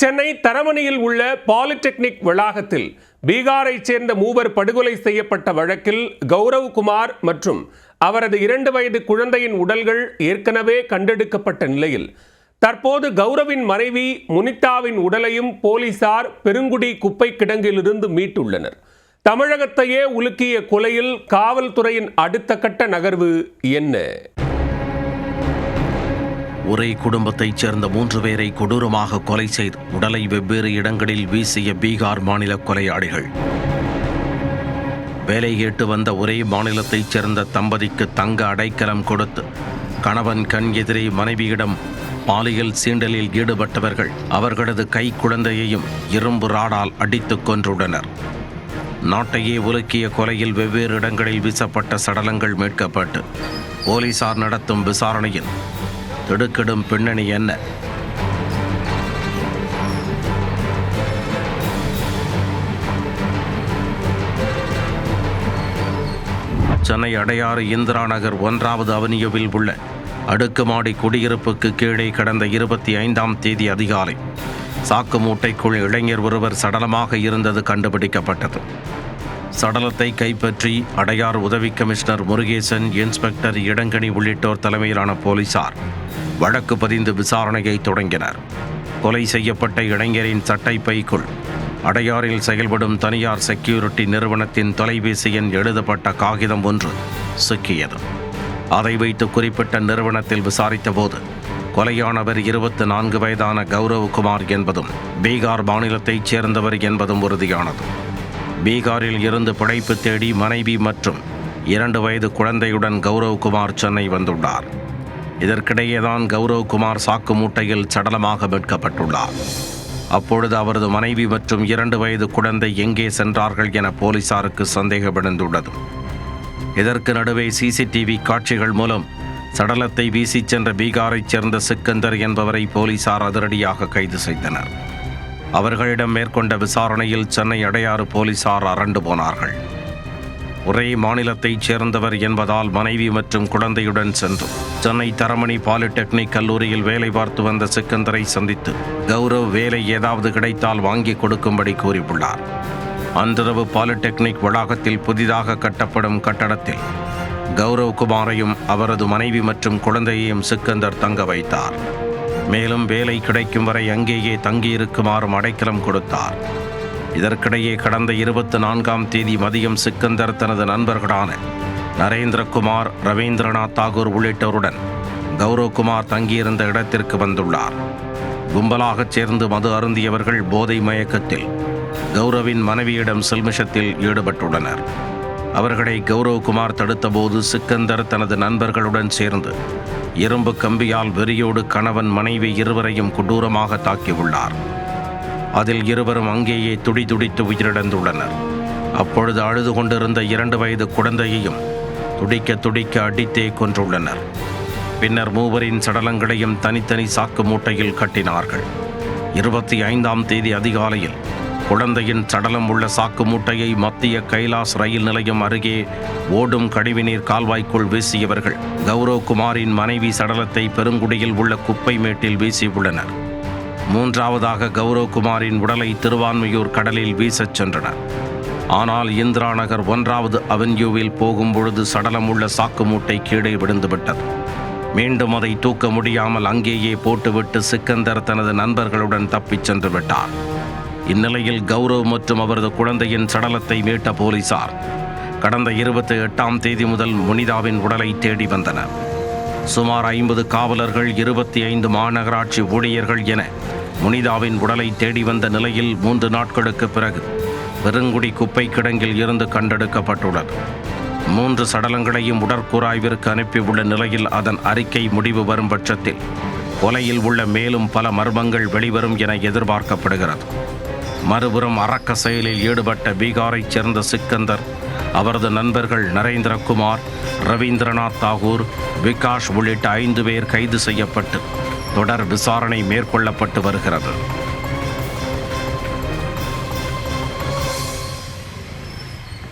சென்னை தரமணியில் உள்ள பாலிடெக்னிக் வளாகத்தில் பீகாரைச் சேர்ந்த மூவர் படுகொலை செய்யப்பட்ட வழக்கில் கௌரவ்குமார் மற்றும் அவரது 2 வயது குழந்தையின் உடல்கள் ஏற்கனவே கண்டெடுக்கப்பட்ட நிலையில் தற்போது கௌரவின் மனைவி முனிதாவின் உடலையும் போலீசார் பெருங்குடி குப்பை கிடங்கிலிருந்து மீட்டுள்ளனர். தமிழகத்தையே உலுக்கிய கொலையில் காவல்துறையின் அடுத்த கட்ட நகர்வு என்ன? ஒரே குடும்பத்தைச் சேர்ந்த 3 பேரை கொடூரமாக கொலை செய்து உடலை வெவ்வேறு இடங்களில் வீசிய பீகார் மாநில கொலையாளிகள். வேலை கேட்டு வந்த ஒரே மாநிலத்தைச் சேர்ந்த தம்பதிக்கு தங்க அடைக்கலம் கொடுத்து கணவன் கண் எதிரே மனைவியிடம் பாலியல் சீண்டலில் ஈடுபட்டவர்கள் அவர்களது கை குழந்தையையும் இரும்பு ராடால் அடித்துக் கொன்றுள்ளனர். நாட்டையே உலுக்கிய கொலையில் வெவ்வேறு இடங்களில் வீசப்பட்ட சடலங்கள் மீட்கப்பட்டு போலீசார் நடத்தும் விசாரணையில் திடுக்கிடும் பின்னணி என்ன? சென்னை அடையாறு இந்திரா நகர் 1வது அவென்யூவில் உள்ள அடுக்குமாடி குடியிருப்புக்கு கீழே கடந்த 25ஆம் தேதி அதிகாலை சாக்கு மூட்டைக்குள் இளைஞர் ஒருவர் சடலமாக இருந்தது கண்டுபிடிக்கப்பட்டது. சடலத்தை கைப்பற்றி அடையார் உதவி கமிஷனர் முருகேசன், இன்ஸ்பெக்டர் இடங்கணி உள்ளிட்டோர் தலைமையிலான போலீசார் வழக்கு பதிந்து விசாரணையை தொடங்கினர். கொலை செய்யப்பட்ட இளைஞரின் சட்டை பைக்குள் அடையாறில் செயல்படும் தனியார் செக்யூரிட்டி நிறுவனத்தின் தொலைபேசி எண் எழுதப்பட்ட காகிதம் ஒன்று சிக்கியது. அதை வைத்து குறிப்பிட்ட நிறுவனத்தில் விசாரித்த போது கொலையானவர் 24 வயதான கௌரவ்குமார் என்பதும் பீகார் மாநிலத்தைச் சேர்ந்தவர் என்பதும் உறுதியானது. பீகாரில் இருந்து பிழைப்பு தேடி மனைவி மற்றும் 2 வயது குழந்தையுடன் கௌரவ்குமார் சென்னை வந்துள்ளார். இதற்கிடையேதான் கௌரவ்குமார் சாக்கு மூட்டையில் சடலமாக மீட்கப்பட்டுள்ளார். அப்பொழுது அவரது மனைவி மற்றும் 2 வயது குழந்தை எங்கே சென்றார்கள் என போலீசாருக்கு சந்தேகம் எழுந்துள்ளது. இதற்கு நடுவே சிசிடிவி காட்சிகள் மூலம் சடலத்தை வீசிச் சென்ற பீகாரைச் சேர்ந்த சிக்கந்தர் என்பவரை போலீசார் அதிரடியாக கைது செய்தனர். அவர்களிடம் மேற்கொண்ட விசாரணையில் சென்னை அடையாறு போலீசார் அரண்டு போனார்கள். ஒரே மாநிலத்தைச் சேர்ந்தவர் என்பதால் மனைவி மற்றும் குழந்தையுடன் சென்று சென்னை தரமணி பாலிடெக்னிக் கல்லூரியில் வேலை பார்த்து வந்த சிக்கந்தரை சந்தித்து கௌரவ் வேலை ஏதாவது கிடைத்தால் வாங்கி கொடுக்கும்படி கூறியுள்ளார். அன்றிரவு பாலிடெக்னிக் வளாகத்தில் புதிதாக கட்டப்படும் கட்டடத்தில் கௌரவ்குமாரையும் அவரது மனைவி மற்றும் குழந்தையையும் சிக்கந்தர் தங்க வைத்தார். மேலும் வேலை கிடைக்கும் வரை அங்கேயே தங்கியிருக்குமாறும் அடைக்கலம் கொடுத்தார். இதற்கிடையே கடந்த 24ஆம் தேதி மதியம் சிக்கந்தர் தனது நண்பர்களான நரேந்திரகுமார், ரவீந்திரநாத் தாகூர் உள்ளிட்டோருடன் கௌரவ்குமார் தங்கியிருந்த இடத்திற்கு வந்துள்ளார். கும்பலாகச் சேர்ந்து மது அருந்தியவர்கள் போதை மயக்கத்தில் கௌரவின் மனைவியிடம் சில்மிஷத்தில் ஈடுபட்டுள்ளனர். அவர்களை கௌரவ்குமார் தடுத்தபோது சிக்கந்தர் தனது நண்பர்களுடன் சேர்ந்து இரும்பு கம்பியால் வெறியோடு கணவன் மனைவி இருவரையும் கொடூரமாக தாக்கியுள்ளார். அதில் இருவரும் அங்கேயே துடிதுடித்து உயிரிழந்துள்ளனர். அப்பொழுது அழுது கொண்டிருந்த 2 வயது குழந்தையையும் துடிக்க துடிக்க அடித்தே கொன்றுள்ளனர். பின்னர் மூவரின் சடலங்களையும் தனித்தனி சாக்கு மூட்டையில் கட்டினார்கள். 25ஆம் தேதி அதிகாலையில் குழந்தையின் சடலம் உள்ள சாக்கு மூட்டையை மத்திய கைலாஸ் ரயில் நிலையம் அருகே ஓடும் கழிவுநீர் கால்வாய்க்குள் வீசியவர்கள் கௌரவ்குமாரின் மனைவி சடலத்தை பெருங்குடியில் உள்ள குப்பை மேட்டில் வீசியுள்ளனர். 3வதாக கௌரவ்குமாரின் உடலை திருவான்மியூர் கடலில் வீசச் சென்றனர். ஆனால் இந்திரா நகர் 1வது அவென்யூவில் போகும்பொழுது சடலம் உள்ள சாக்கு மூட்டை கீழே விழுந்துவிட்டது. மீண்டும் அதை தூக்க முடியாமல் அங்கேயே போட்டுவிட்டு சிக்கந்தர் தனது நண்பர்களுடன் தப்பிச் சென்று விட்டார். இந்நிலையில் கௌரவ் மற்றும் அவரது குழந்தையின் சடலத்தை மீட்ட போலீசார் கடந்த 28ஆம் தேதி முதல் முனிதாவின் உடலை தேடி வந்தனர். சுமார் 50 காவலர்கள், 25 மாநகராட்சி ஊழியர்கள் என முனிதாவின் உடலை தேடி வந்த நிலையில் 3 நாட்களுக்கு பிறகு பெருங்குடி குப்பை கிடங்கில் இருந்து கண்டெடுக்கப்பட்டுள்ளது. 3 சடலங்களையும் உடற்கூராய்விற்கு அனுப்பியுள்ள நிலையில் அதன் அறிக்கை முடிவு வரும் பட்சத்தில் கொலையில் உள்ள மேலும் பல மர்மங்கள் வெளிவரும் என எதிர்பார்க்கப்படுகிறது. மறுபுறம் அரக்க செயலில் ஈடுபட்ட பீகாரைச் சேர்ந்த சிக்கந்தர், அவரது நண்பர்கள் நரேந்திரகுமார், ரவீந்திரநாத் தாகூர், விகாஷ் உள்ளிட்ட 5 பேர் கைது செய்யப்பட்டு தொடர் விசாரணை மேற்கொள்ளப்பட்டு வருகிறது.